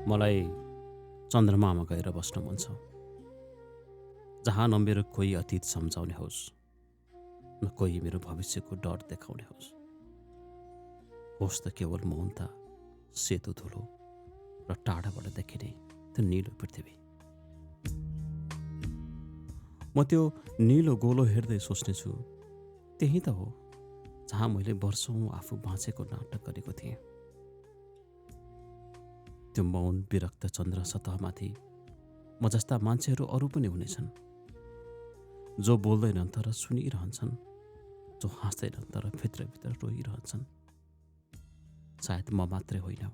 मलाई चन्द्रमामा गएर बस्न मन छ, जहाँ न मेरो कोही अतीत सम्झाउने होस्, न कोही मेरो भविष्यको डर देखाउने होस् त केवल मौनता, सेतो धुलो र टाढाबाट देखिने त्यो निलो पृथ्वी। म त्यो निलो गोलो हेर्दै सोच्नेछु, त्यही त हो जहाँ मैले वर्षौँ आफू बाँचेको नाटक गरेको थिएँ। त्यो मौन विरक्त चन्द्र सतहमाथि म जस्ता मान्छेहरू अरू पनि हुनेछन्, जो बोल्दैनन् तर सुनिरहन्छन्, जो हाँस्दैनन् तर भित्रभित्र रोइरहन्छन्। सायद म मात्रै होइन,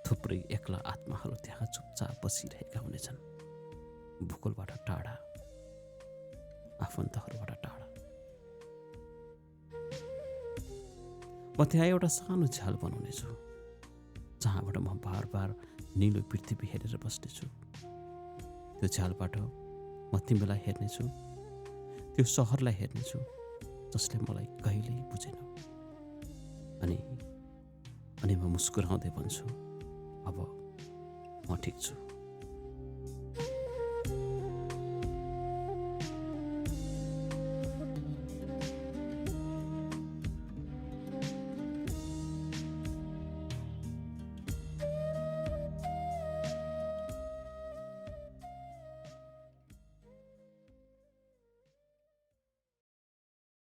थुप्रै एक्ला आत्माहरू त्यहाँ चुपचाप बसिरहेका हुनेछन्, भूगोलबाट टाढा, आफन्तहरूबाट टाढा। म त्यहाँ एउटा सानो झ्याल बनाउनेछु, जहाँबाट म बार बार निलो पृथ्वी हेरेर बस्नेछु। त्यो झ्यालबाट म तिमीलाई हेर्नेछु, त्यो सहरलाई हेर्नेछु जसले मलाई कहिल्यै बुझेन। अनि म मुस्कुराउँदै भन्छु, अब म ठिक छु।